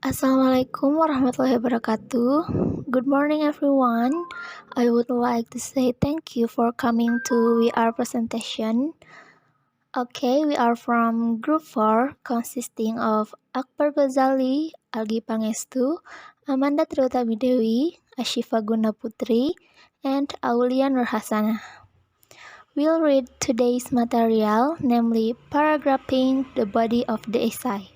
Assalamualaikum warahmatullahi wabarakatuh. Good morning, everyone. I would like to say thank you for coming to VR presentation. Okay, we are from Group 4, consisting of Akbar Ghazali, Algi Pangestu, Amanda Triutami Dewi, Ashifa Guna Putri, and Aulia Nurhasana. We'll read today's material, namely paragraphing the body of the essay.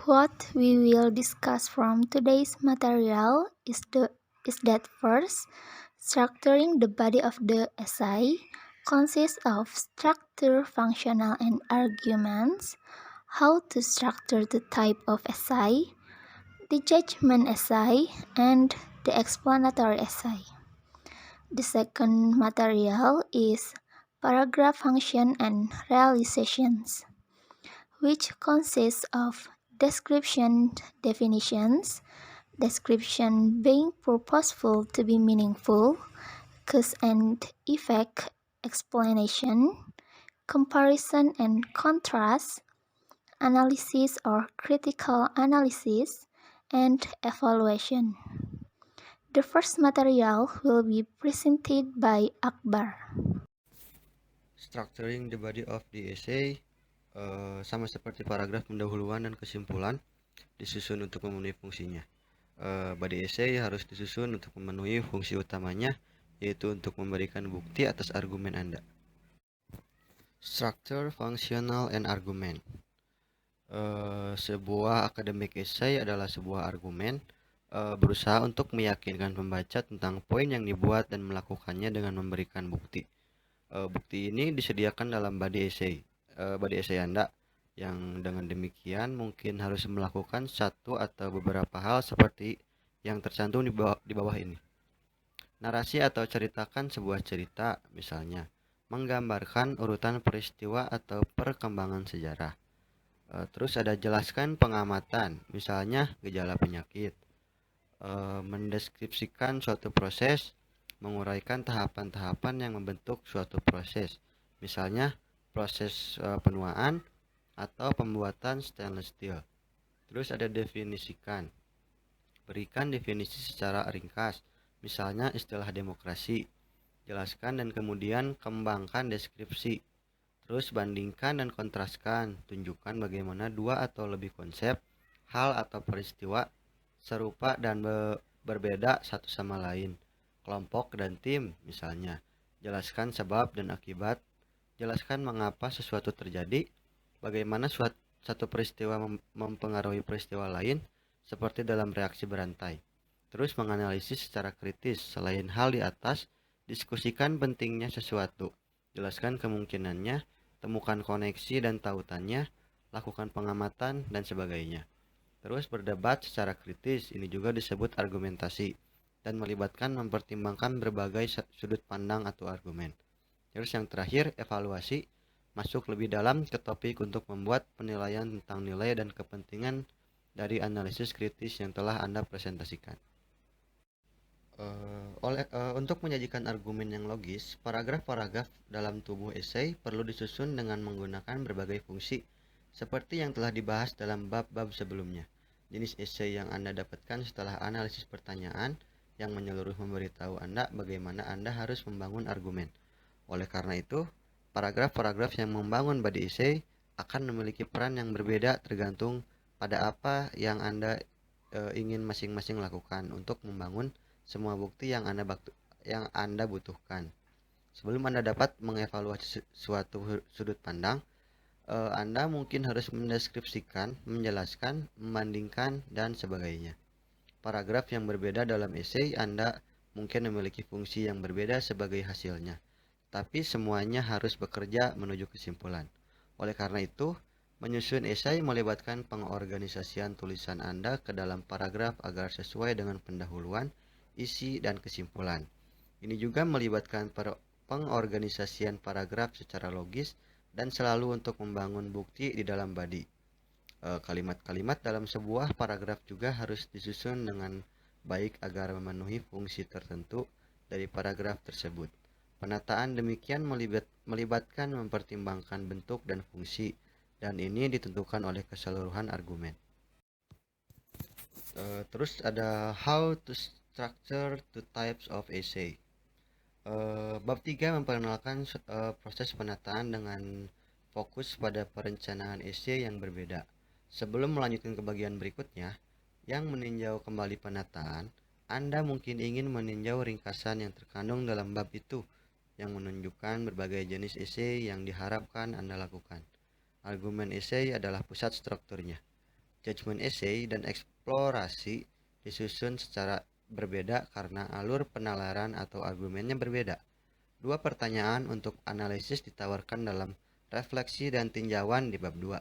What we will discuss from today's material is that first, structuring the body of the essay consists of structure, functional, and arguments, how to structure the type of essay, the judgment essay, and the explanatory essay. The second material is paragraph function and realizations, which consists of description definitions, description being purposeful to be meaningful, cause and effect explanation, comparison and contrast, analysis or critical analysis, and evaluation. The first material will be presented by Akbar. Structuring the body of the essay sama seperti paragraf pendahuluan dan kesimpulan disusun untuk memenuhi fungsinya. Body essay harus disusun untuk memenuhi fungsi utamanya, yaitu untuk memberikan bukti atas argumen Anda. Structure, functional, and argument. Sebuah academic essay adalah sebuah argumen berusaha untuk meyakinkan pembaca tentang poin yang dibuat dan melakukannya dengan memberikan bukti. Bukti ini disediakan dalam body essay Anda, yang dengan demikian mungkin harus melakukan satu atau beberapa hal seperti yang tercantum di bawah ini. Narasi atau ceritakan sebuah cerita, misalnya menggambarkan urutan peristiwa atau perkembangan sejarah. Terus ada jelaskan pengamatan, misalnya gejala penyakit. Mendeskripsikan suatu proses, menguraikan tahapan-tahapan yang membentuk suatu proses, misalnya proses penuaan atau pembuatan stainless steel. Terus ada definisikan, berikan definisi secara ringkas, misalnya istilah demokrasi. Jelaskan dan kemudian kembangkan deskripsi. Terus bandingkan dan kontraskan, tunjukkan bagaimana dua atau lebih konsep, hal atau peristiwa serupa dan berbeda satu sama lain. Kelompok dan tim, misalnya. Jelaskan sebab dan akibat. Jelaskan mengapa sesuatu terjadi, bagaimana satu peristiwa mempengaruhi peristiwa lain, seperti dalam reaksi berantai. Terus menganalisis secara kritis. Selain hal di atas, diskusikan pentingnya sesuatu. Jelaskan kemungkinannya, temukan koneksi dan tautannya, lakukan pengamatan, dan sebagainya. Terus berdebat secara kritis, ini juga disebut argumentasi, dan melibatkan mempertimbangkan berbagai sudut pandang atau argumen. Terus yang terakhir, evaluasi, masuk lebih dalam ke topik untuk membuat penilaian tentang nilai dan kepentingan dari analisis kritis yang telah Anda presentasikan. Untuk menyajikan argumen yang logis, paragraf-paragraf dalam tubuh esai perlu disusun dengan menggunakan berbagai fungsi, seperti yang telah dibahas dalam bab-bab sebelumnya. Jenis esai yang Anda dapatkan setelah analisis pertanyaan yang menyeluruh memberitahu Anda bagaimana Anda harus membangun argumen. Oleh karena itu, paragraf-paragraf yang membangun body essay akan memiliki peran yang berbeda tergantung pada apa yang Anda ingin masing-masing lakukan untuk membangun semua bukti yang Anda butuhkan. Sebelum Anda dapat mengevaluasi suatu sudut pandang, Anda mungkin harus mendeskripsikan, menjelaskan, membandingkan, dan sebagainya. Paragraf yang berbeda dalam esai Anda mungkin memiliki fungsi yang berbeda sebagai hasilnya, tapi semuanya harus bekerja menuju kesimpulan. Oleh karena itu, menyusun esai melibatkan pengorganisasian tulisan Anda ke dalam paragraf agar sesuai dengan pendahuluan, isi, dan kesimpulan. Ini juga melibatkan pengorganisasian paragraf secara logis dan selalu untuk membangun bukti di dalam body. Kalimat-kalimat dalam sebuah paragraf juga harus disusun dengan baik agar memenuhi fungsi tertentu dari paragraf tersebut. Penataan demikian melibatkan mempertimbangkan bentuk dan fungsi, dan ini ditentukan oleh keseluruhan argumen. Terus ada how to structure two types of essay. Bab 3 memperkenalkan proses penataan dengan fokus pada perencanaan essay yang berbeda. Sebelum melanjutkan ke bagian berikutnya, yang meninjau kembali penataan, Anda mungkin ingin meninjau ringkasan yang terkandung dalam bab itu, yang menunjukkan berbagai jenis essay yang diharapkan Anda lakukan. Argumen essay adalah pusat strukturnya. Judgment essay dan eksplorasi disusun secara berbeda karena alur penalaran atau argumennya berbeda. Dua pertanyaan untuk analisis ditawarkan dalam refleksi dan tinjauan di bab 2.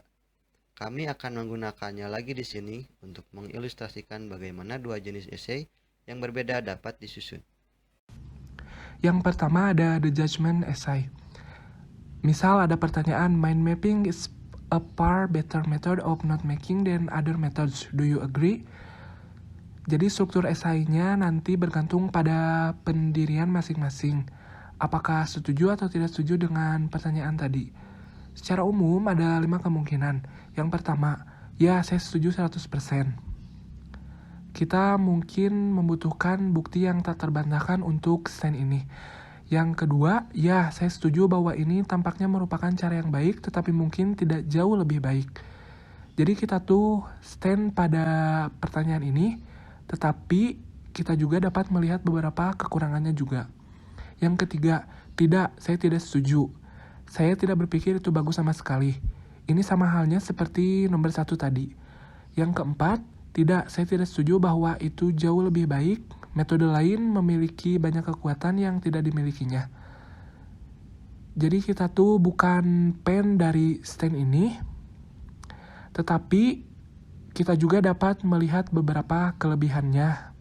Kami akan menggunakannya lagi di sini untuk mengilustrasikan bagaimana dua jenis essay yang berbeda dapat disusun. Yang pertama ada the judgment essay. Misal ada pertanyaan, mind mapping is a far better method of note making than other methods. Do you agree? Jadi struktur esainya nanti bergantung pada pendirian masing-masing. Apakah setuju atau tidak setuju dengan pertanyaan tadi? Secara umum ada 5 kemungkinan. Yang pertama, ya saya setuju 100%. Kita mungkin membutuhkan bukti yang tak terbantahkan untuk stand ini. Yang kedua, ya saya setuju bahwa ini tampaknya merupakan cara yang baik, tetapi mungkin tidak jauh lebih baik. Jadi kita tuh stand pada pertanyaan ini, tetapi kita juga dapat melihat beberapa kekurangannya juga. Yang ketiga, tidak, saya tidak setuju. Saya tidak berpikir itu bagus sama sekali. Ini sama halnya seperti nomor 1 tadi. Yang keempat, tidak, saya tidak setuju bahwa itu jauh lebih baik. Metode lain memiliki banyak kekuatan yang tidak dimilikinya. Jadi kita tuh bukan fan dari stand ini, tetapi kita juga dapat melihat beberapa kelebihannya.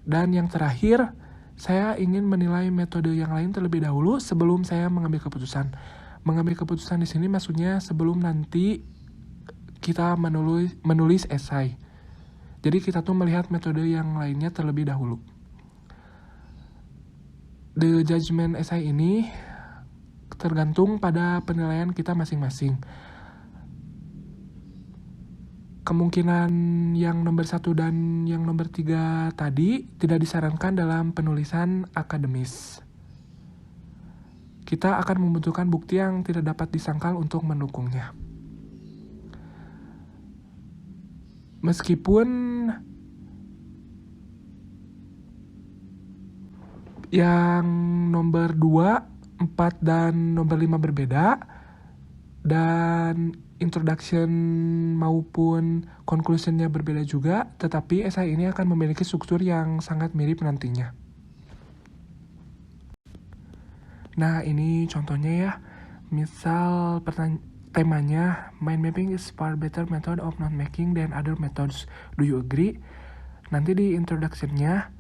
Dan yang terakhir, saya ingin menilai metode yang lain terlebih dahulu sebelum saya mengambil keputusan. Mengambil keputusan di sini maksudnya sebelum nanti kita menulis esai. Jadi kita tuh melihat metode yang lainnya terlebih dahulu. The judgment essay ini tergantung pada penilaian kita masing-masing. Kemungkinan yang nomor 1 dan yang nomor 3 tadi tidak disarankan dalam penulisan akademis. Kita akan membutuhkan bukti yang tidak dapat disangkal untuk mendukungnya. Meskipun yang nomor 2, 4, dan nomor 5 berbeda, dan introduction maupun conclusionnya berbeda juga, tetapi esai ini akan memiliki struktur yang sangat mirip nantinya. Nah, ini contohnya ya. Misal temanya, mind mapping is far better method of note making than other methods. Do you agree? Nanti di introduction-nya,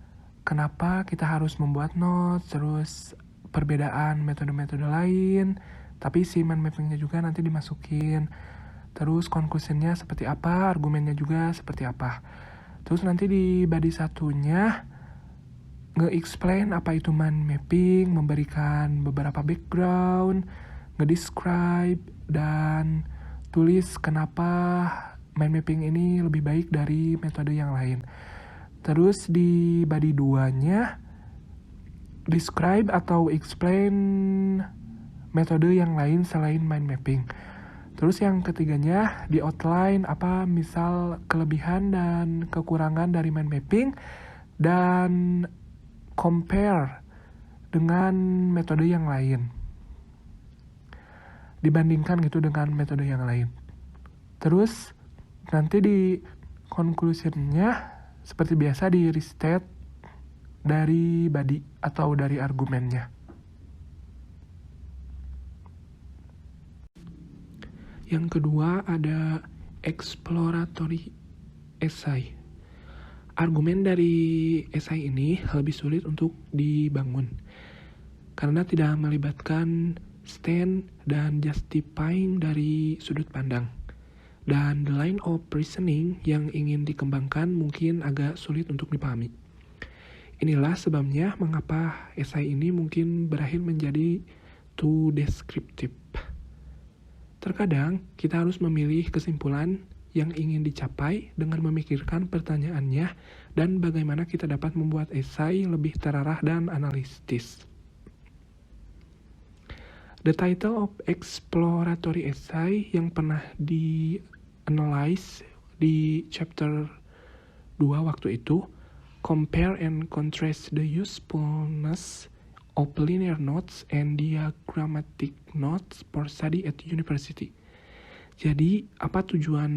kenapa kita harus membuat notes, terus perbedaan metode-metode lain, tapi si mind mapping-nya juga nanti dimasukin. Terus conclusion-nya seperti apa, argumennya juga seperti apa. Terus nanti di body 1-nya, nge-explain apa itu mind mapping, memberikan beberapa background, nge-describe, dan tulis kenapa mind mapping ini lebih baik dari metode yang lain. Terus di body 2-nya, describe atau explain metode yang lain selain mind mapping. Terus yang ketiganya, di outline apa misal kelebihan dan kekurangan dari mind mapping, dan compare dengan metode yang lain. Dibandingkan gitu dengan metode yang lain. Terus nanti di conclusion-nya seperti biasa di restate dari body atau dari argumennya. Yang kedua ada exploratory essay. Argumen dari esai ini lebih sulit untuk dibangun karena tidak melibatkan stand dan justifying dari sudut pandang. Dan the line of reasoning yang ingin dikembangkan mungkin agak sulit untuk dipahami. Inilah sebabnya mengapa esai ini mungkin berakhir menjadi too descriptive. Terkadang kita harus memilih kesimpulan yang ingin dicapai dengan memikirkan pertanyaannya dan bagaimana kita dapat membuat esai lebih terarah dan analitis. The title of exploratory essay yang pernah di-analyze di chapter 2 waktu itu, compare and contrast the usefulness of linear notes and diagrammatic notes for study at university. Jadi, apa tujuan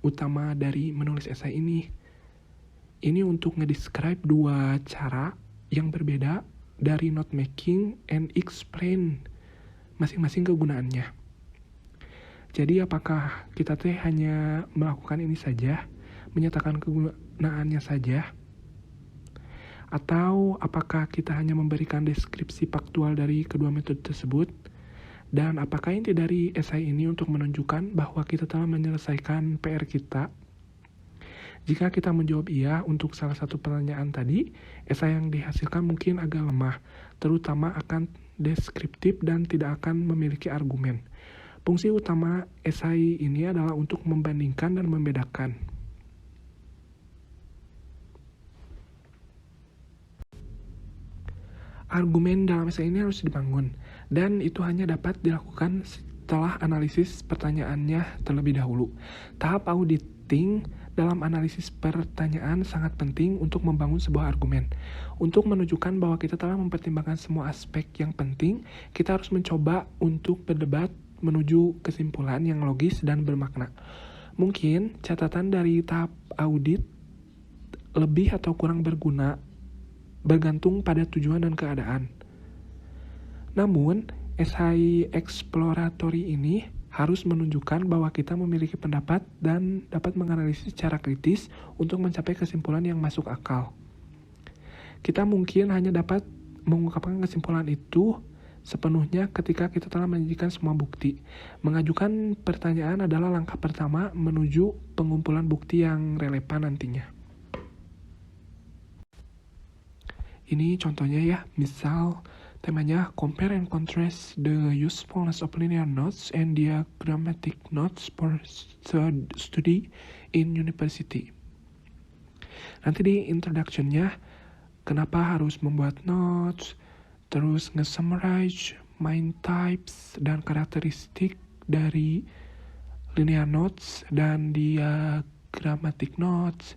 utama dari menulis esai ini? Ini untuk ngedescribe dua cara yang berbeda dari note making and explain masing-masing kegunaannya. Jadi apakah kita hanya melakukan ini saja, menyatakan kegunaannya saja, atau apakah kita hanya memberikan deskripsi faktual dari kedua metode tersebut, dan apakah inti dari esai ini untuk menunjukkan bahwa kita telah menyelesaikan PR kita? Jika kita menjawab iya untuk salah satu pertanyaan tadi, esai yang dihasilkan mungkin agak lemah, terutama akan deskriptif dan tidak akan memiliki argumen. Fungsi utama esai ini adalah untuk membandingkan dan membedakan. Argumen dalam esai ini harus dibangun, dan itu hanya dapat dilakukan setelah analisis pertanyaannya terlebih dahulu. Tahap auditing dalam analisis pertanyaan sangat penting untuk membangun sebuah argumen. Untuk menunjukkan bahwa kita telah mempertimbangkan semua aspek yang penting, kita harus mencoba untuk berdebat menuju kesimpulan yang logis dan bermakna. Mungkin catatan dari tahap audit lebih atau kurang berguna bergantung pada tujuan dan keadaan. Namun, esai exploratory ini harus menunjukkan bahwa kita memiliki pendapat dan dapat menganalisis secara kritis untuk mencapai kesimpulan yang masuk akal. Kita mungkin hanya dapat mengungkapkan kesimpulan itu sepenuhnya ketika kita telah menyajikan semua bukti. Mengajukan pertanyaan adalah langkah pertama menuju pengumpulan bukti yang relevan nantinya. Ini contohnya ya, misal temanya compare and contrast the usefulness of linear notes and diagrammatic notes for study in university. Nanti di introduction-nya, kenapa harus membuat notes, terus nge-summarize main types dan karakteristik dari linear notes dan diagrammatic notes,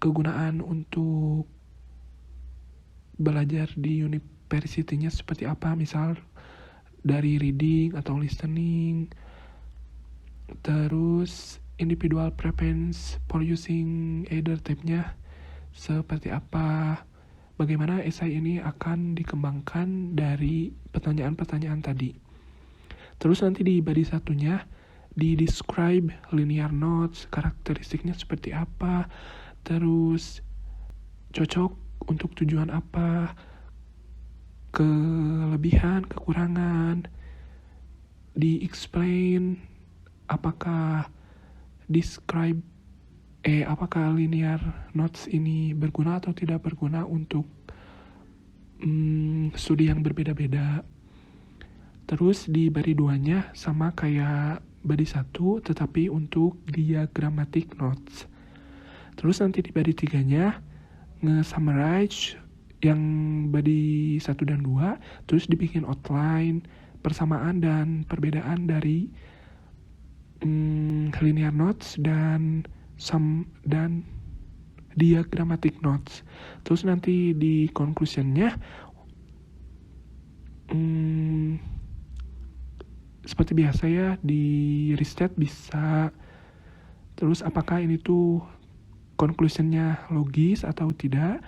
kegunaan untuk belajar di university-nya seperti apa, misal dari reading atau listening, terus individual preference for using either type-nya seperti apa, bagaimana esai ini akan dikembangkan dari pertanyaan-pertanyaan tadi. Terus nanti di body satunya di describe linear notes, karakteristiknya seperti apa, terus cocok untuk tujuan apa, kelebihan, kekurangan, di-explain, apakah apakah linear notes ini berguna atau tidak berguna untuk studi yang berbeda-beda. Terus di body 2-nya sama kayak body 1, tetapi untuk diagrammatic notes. Terus nanti di body 3-nya nge-summarize yang body 1 dan 2, terus dibikin outline, persamaan dan perbedaan dari linear notes dan diagrammatic notes. Terus nanti di conclusion-nya seperti biasa ya, di restate bisa. Terus apakah ini tuh conclusion-nya logis atau tidak.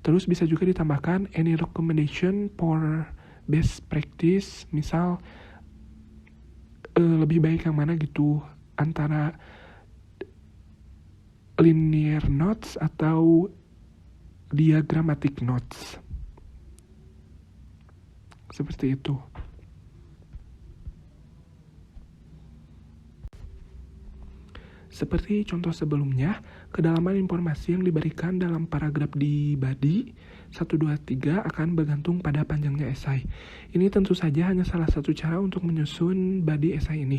Terus bisa juga ditambahkan any recommendation for best practice, misal lebih baik yang mana gitu, antara linear notes atau diagrammatic notes. Seperti itu. Seperti contoh sebelumnya, kedalaman informasi yang diberikan dalam paragraf di body 1, 2, 3 akan bergantung pada panjangnya esai. Ini tentu saja hanya salah satu cara untuk menyusun body esai ini.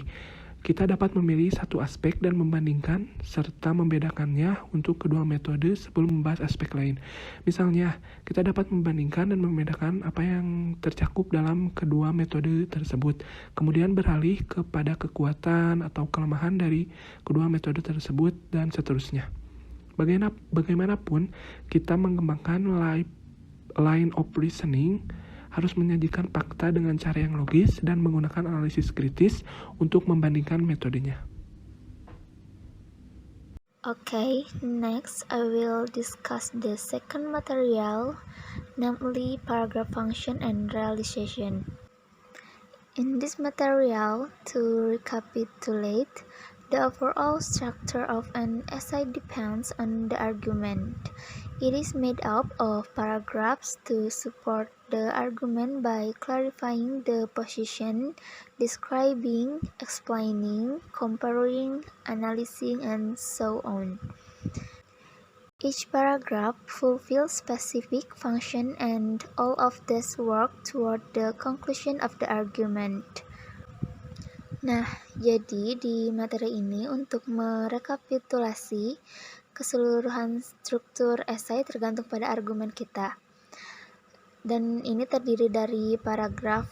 Kita dapat memilih satu aspek dan membandingkan serta membedakannya untuk kedua metode sebelum membahas aspek lain. Misalnya, kita dapat membandingkan dan membedakan apa yang tercakup dalam kedua metode tersebut, kemudian beralih kepada kekuatan atau kelemahan dari kedua metode tersebut, dan seterusnya. Bagaimanapun, kita mengembangkan line of reasoning harus menyajikan fakta dengan cara yang logis dan menggunakan analisis kritis untuk membandingkan metodenya. Okay, next I will discuss the second material, namely paragraph function and realization. In this material, to recapitulate, the overall structure of an essay depends on the argument. It is made up of paragraphs to support the argument by clarifying the position, describing, explaining, comparing, analyzing, and so on. Each paragraph fulfills specific function and all of this work toward the conclusion of the argument. Nah, jadi di materi ini untuk merekapitulasi keseluruhan struktur esai tergantung pada argumen kita. Dan ini terdiri dari paragraf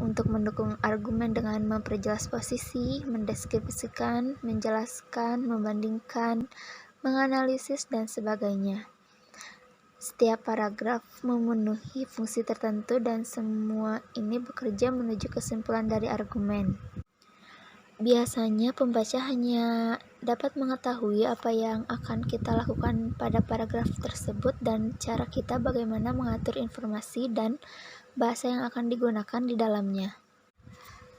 untuk mendukung argumen dengan memperjelas posisi, mendeskripsikan, menjelaskan, membandingkan, menganalisis, dan sebagainya. Setiap paragraf memenuhi fungsi tertentu dan semua ini bekerja menuju kesimpulan dari argumen. Biasanya pembaca hanya dapat mengetahui apa yang akan kita lakukan pada paragraf tersebut dan cara kita bagaimana mengatur informasi dan bahasa yang akan digunakan di dalamnya.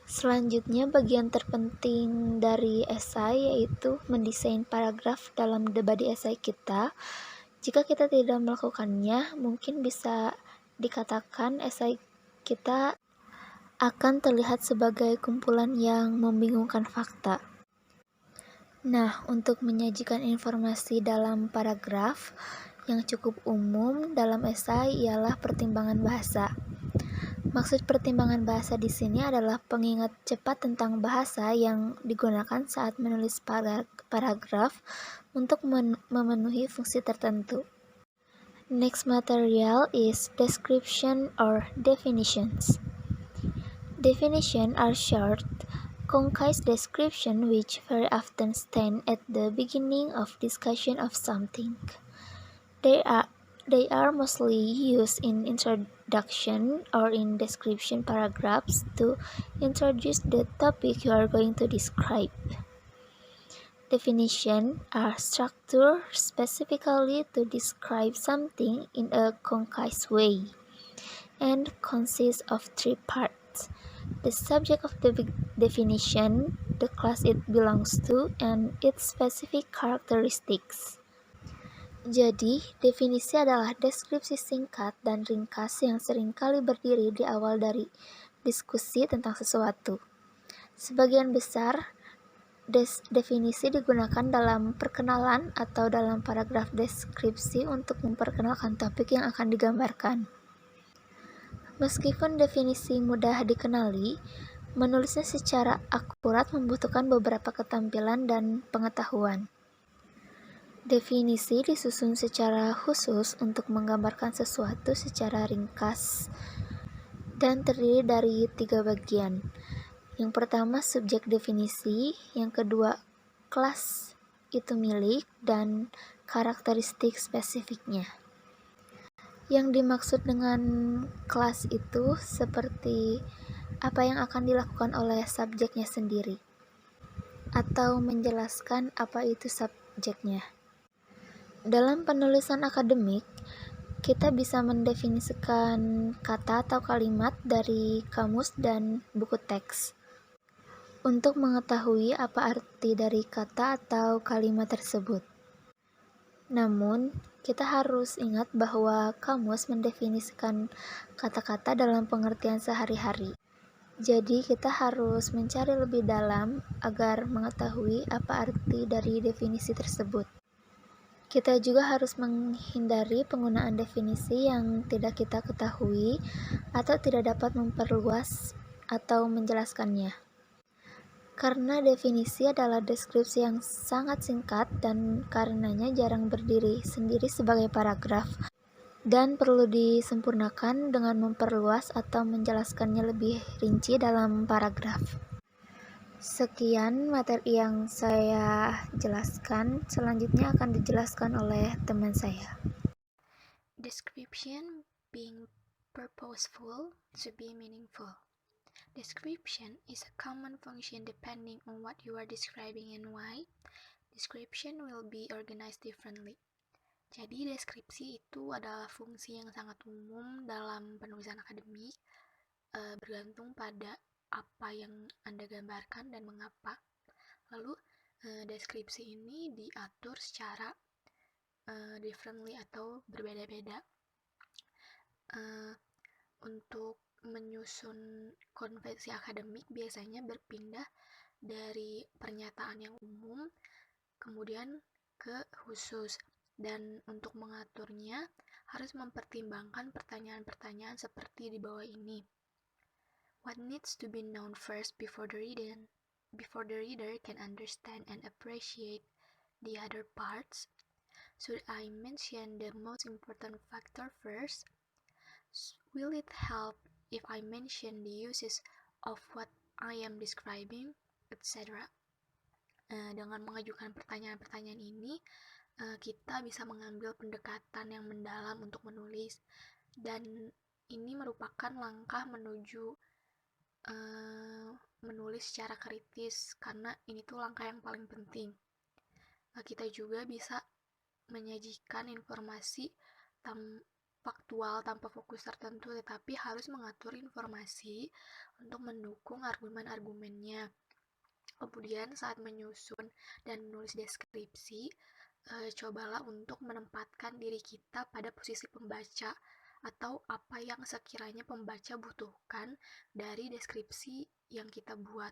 Selanjutnya, bagian terpenting dari esai yaitu mendesain paragraf dalam body esai kita. Jika kita tidak melakukannya, mungkin bisa dikatakan esai kita akan terlihat sebagai kumpulan yang membingungkan fakta. Nah, untuk menyajikan informasi dalam paragraf yang cukup umum dalam esai ialah pertimbangan bahasa. Maksud pertimbangan bahasa di sini adalah pengingat cepat tentang bahasa yang digunakan saat menulis paragraf untuk memenuhi fungsi tertentu. Next material is description or definitions. Definitions are short, concise descriptions which very often stand at the beginning of discussion of something. They are mostly used in introduction or in description paragraphs to introduce the topic you are going to describe. Definitions are structured specifically to describe something in a concise way and consist of 3 parts: the subject of the definition, the class it belongs to, and its specific characteristics. Jadi, definisi adalah deskripsi singkat dan ringkas yang seringkali berdiri di awal dari diskusi tentang sesuatu. Sebagian besar definisi digunakan dalam perkenalan atau dalam paragraf deskripsi untuk memperkenalkan topik yang akan digambarkan. Meskipun definisi mudah dikenali, menulisnya secara akurat membutuhkan beberapa keterampilan dan pengetahuan. Definisi disusun secara khusus untuk menggambarkan sesuatu secara ringkas dan terdiri dari 3 bagian. Yang pertama, subjek definisi, yang kedua, kelas itu milik, dan karakteristik spesifiknya. Yang dimaksud dengan kelas itu seperti apa yang akan dilakukan oleh subjeknya sendiri, atau menjelaskan apa itu subjeknya. Dalam penulisan akademik, kita bisa mendefinisikan kata atau kalimat dari kamus dan buku teks. Untuk mengetahui apa arti dari kata atau kalimat tersebut. Namun, kita harus ingat bahwa kamus mendefinisikan kata-kata dalam pengertian sehari-hari. Jadi, kita harus mencari lebih dalam agar mengetahui apa arti dari definisi tersebut. Kita juga harus menghindari penggunaan definisi yang tidak kita ketahui atau tidak dapat memperluas atau menjelaskannya. Karena definisi adalah deskripsi yang sangat singkat dan karenanya jarang berdiri sendiri sebagai paragraf dan perlu disempurnakan dengan memperluas atau menjelaskannya lebih rinci dalam paragraf. Sekian materi yang saya jelaskan, selanjutnya akan dijelaskan oleh teman saya. Description being purposeful to be meaningful. Description is a common function depending on what you are describing and why. Description will be organized differently. Jadi deskripsi itu adalah fungsi yang sangat umum dalam penulisan akademik, bergantung pada apa yang Anda gambarkan dan mengapa. Lalu deskripsi ini diatur secara differently atau berbeda-beda. Untuk menyusun konvensi akademik biasanya berpindah dari pernyataan yang umum kemudian ke khusus, dan untuk mengaturnya harus mempertimbangkan pertanyaan-pertanyaan seperti di bawah ini. What needs to be known first before the reader can understand and appreciate the other parts? Should I mention the most important factor first? Will it help if I mention the uses of what I am describing, etc.? Dengan mengajukan pertanyaan-pertanyaan ini, kita bisa mengambil pendekatan yang mendalam untuk menulis, dan ini merupakan langkah menuju menulis secara kritis, karena ini tuh langkah yang paling penting. Kita juga bisa menyajikan informasi faktual tanpa fokus tertentu, tetapi harus mengatur informasi untuk mendukung argumen-argumennya. Kemudian saat menyusun dan menulis deskripsi, cobalah untuk menempatkan diri kita pada posisi pembaca atau apa yang sekiranya pembaca butuhkan dari deskripsi yang kita buat.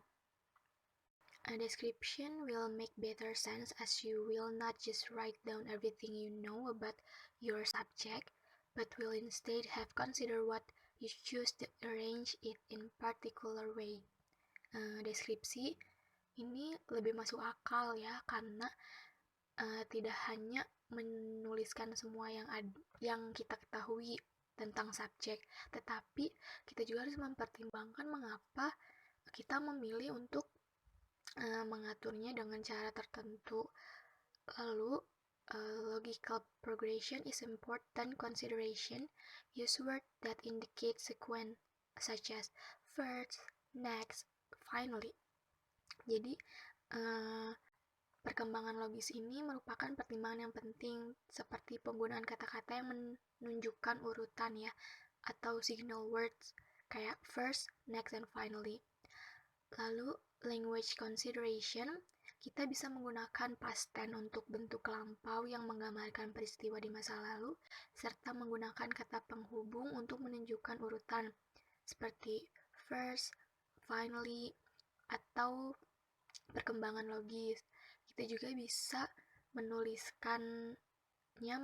A description will make better sense as you will not just write down everything you know about your subject, but will instead have consider what you choose to arrange it in particular way. Deskripsi ini lebih masuk akal ya, karena tidak hanya menuliskan semua yang kita ketahui tentang subjek, tetapi kita juga harus mempertimbangkan mengapa kita memilih untuk mengaturnya dengan cara tertentu. Lalu logical progression is important consideration. Use words that indicate sequence such as first, next, finally. Jadi perkembangan logis ini merupakan pertimbangan yang penting, seperti penggunaan kata-kata yang menunjukkan urutan ya, atau signal words kayak first, next, and finally. Lalu language consideration, kita bisa menggunakan past tense untuk bentuk lampau yang menggambarkan peristiwa di masa lalu, serta menggunakan kata penghubung untuk menunjukkan urutan, seperti first, finally, atau perkembangan logis. Kita juga bisa menuliskannya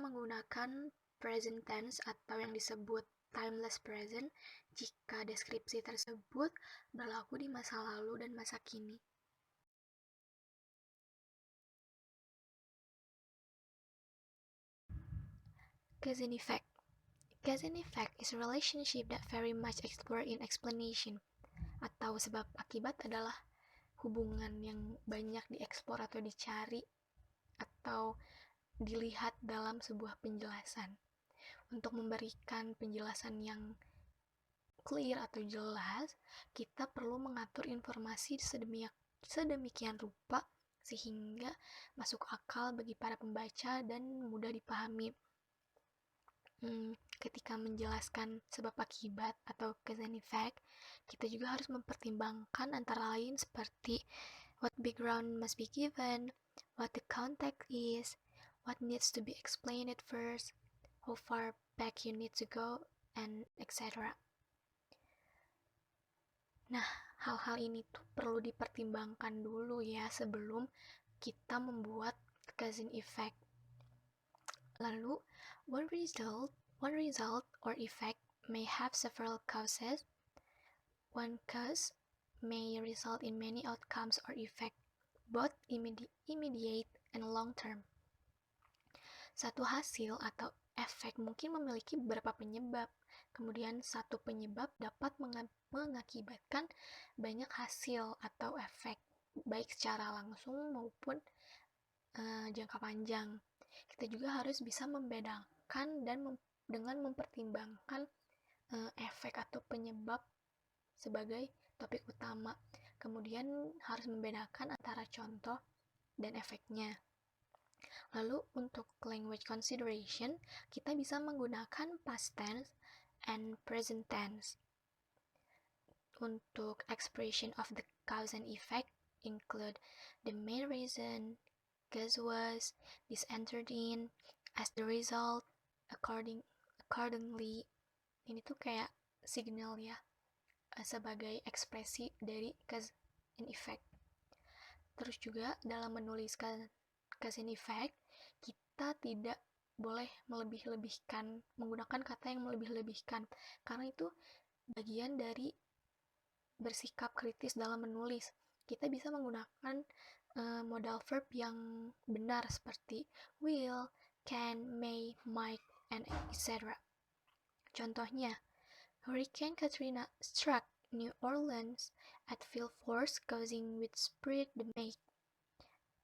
menggunakan present tense atau yang disebut timeless present jika deskripsi tersebut berlaku di masa lalu dan masa kini. Cause and effect. Cause and effect is a relationship that very much explored in explanation, atau sebab akibat adalah hubungan yang banyak dieksplor atau dicari atau dilihat dalam sebuah penjelasan. Untuk memberikan penjelasan yang clear atau jelas, kita perlu mengatur informasi sedemikian rupa sehingga masuk akal bagi para pembaca dan mudah dipahami. Ketika menjelaskan sebab akibat atau cause and effect, kita juga harus mempertimbangkan antara lain seperti what background must be given, what the context is, what needs to be explained at first, how far back you need to go, and etc. Nah, hal-hal ini tuh perlu dipertimbangkan dulu ya sebelum kita membuat cause and effect. Lalu, one result or effect may have several causes. One cause may result in many outcomes or effect, both immediate and long term. Satu hasil atau efek mungkin memiliki beberapa penyebab. Kemudian satu penyebab dapat mengakibatkan banyak hasil atau efek, baik secara langsung maupun jangka panjang. Kita juga harus bisa membedakan dan dengan mempertimbangkan efek atau penyebab sebagai topik utama. Kemudian harus membedakan antara contoh dan efeknya. Lalu untuk language consideration, kita bisa menggunakan past tense and present tense. Untuk expression of the cause and effect include the main reason, cause was, this entered in, as the result, accordingly. Ini tuh kayak signal ya, sebagai ekspresi dari cause and effect. Terus juga dalam menuliskan cause and effect, kita tidak boleh melebih-lebihkan, menggunakan kata yang melebih-lebihkan, karena itu bagian dari bersikap kritis dalam menulis. Kita bisa menggunakan modal verb yang benar seperti will, can, may, might, and etc. Contohnya, Hurricane Katrina struck New Orleans at full force, causing widespread damage.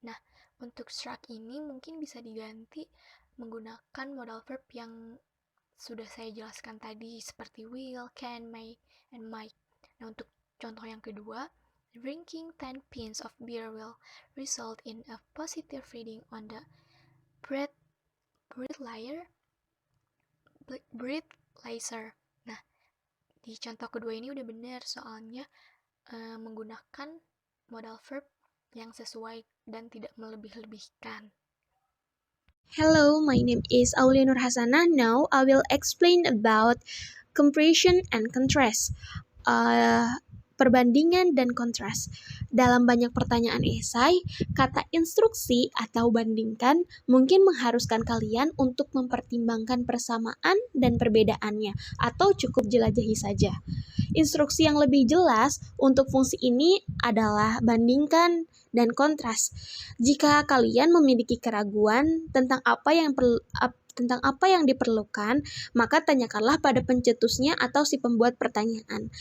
Nah, untuk struck ini mungkin bisa diganti menggunakan modal verb yang sudah saya jelaskan tadi, seperti will, can, may, and might. Nah, untuk contoh yang kedua, drinking 10 pints of beer will result in a positive reading on the breathalyzer. Nah, di contoh kedua ini udah benar, soalnya menggunakan modal verb yang sesuai dan tidak melebih-lebihkan. Hello, my name is Aulia Nur Hasana. Now I will explain about comparison and contrast. Perbandingan dan kontras. Dalam banyak pertanyaan esai, kata instruksi atau bandingkan mungkin mengharuskan kalian untuk mempertimbangkan persamaan dan perbedaannya, atau cukup jelajahi saja. Instruksi yang lebih jelas untuk fungsi ini adalah bandingkan dan kontras. Jika kalian memiliki keraguan tentang apa yang diperlukan, maka tanyakanlah pada pencetusnya atau si pembuat pertanyaan.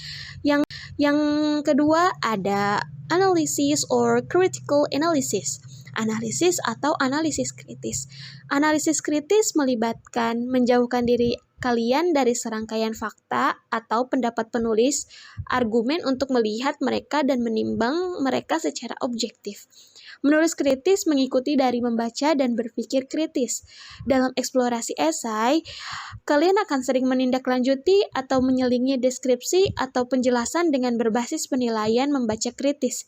Yang kedua ada analysis or critical analysis. Analisis atau analisis kritis. Analisis kritis melibatkan menjauhkan diri kalian dari serangkaian fakta atau pendapat penulis, argumen untuk melihat mereka dan menimbang mereka secara objektif. Menulis kritis mengikuti dari membaca dan berpikir kritis. Dalam eksplorasi esai, kalian akan sering menindaklanjuti atau menyelingi deskripsi atau penjelasan dengan berbasis penilaian membaca kritis.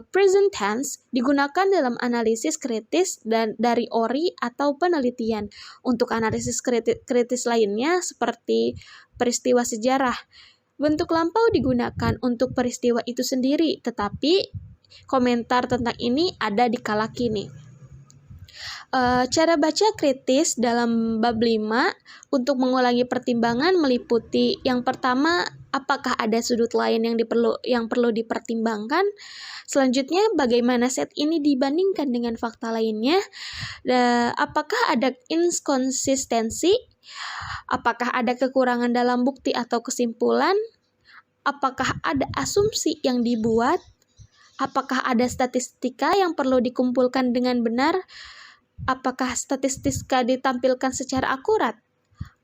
Present tense digunakan dalam analisis kritis dan dari ori atau penelitian. Untuk analisis kritis lainnya seperti peristiwa sejarah. Bentuk lampau digunakan untuk peristiwa itu sendiri, tetapi komentar tentang ini ada di kala kini. Cara baca kritis dalam bab 5 untuk mengulangi pertimbangan meliputi yang pertama, apakah ada sudut lain yang perlu dipertimbangkan. Selanjutnya, bagaimana set ini dibandingkan dengan fakta lainnya. Apakah ada inkonsistensi? Apakah ada kekurangan dalam bukti atau kesimpulan? Apakah ada asumsi yang dibuat? Apakah ada statistika yang perlu dikumpulkan dengan benar? Apakah statistika ditampilkan secara akurat?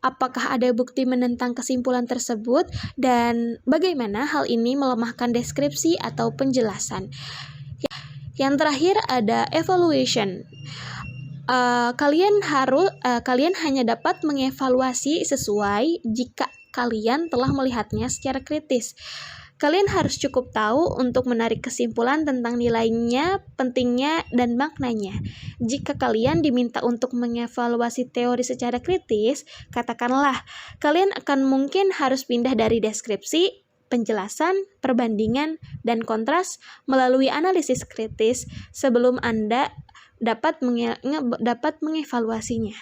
Apakah ada bukti menentang kesimpulan tersebut? Dan bagaimana hal ini melemahkan deskripsi atau penjelasan? Yang terakhir ada evaluation. Kalian hanya dapat mengevaluasi sesuai jika kalian telah melihatnya secara kritis. Kalian harus cukup tahu untuk menarik kesimpulan tentang nilainya, pentingnya, dan maknanya. Jika kalian diminta untuk mengevaluasi teori secara kritis, katakanlah, kalian akan mungkin harus pindah dari deskripsi, penjelasan, perbandingan, dan kontras melalui analisis kritis sebelum Anda dapat mengevaluasinya.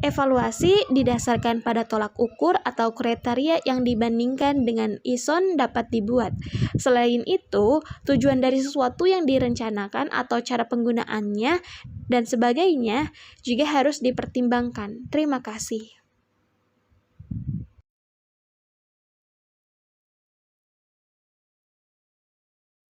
Evaluasi didasarkan pada tolak ukur atau kriteria yang dibandingkan dengan ISON dapat dibuat. Selain itu, tujuan dari sesuatu yang direncanakan atau cara penggunaannya dan sebagainya juga harus dipertimbangkan. Terima kasih.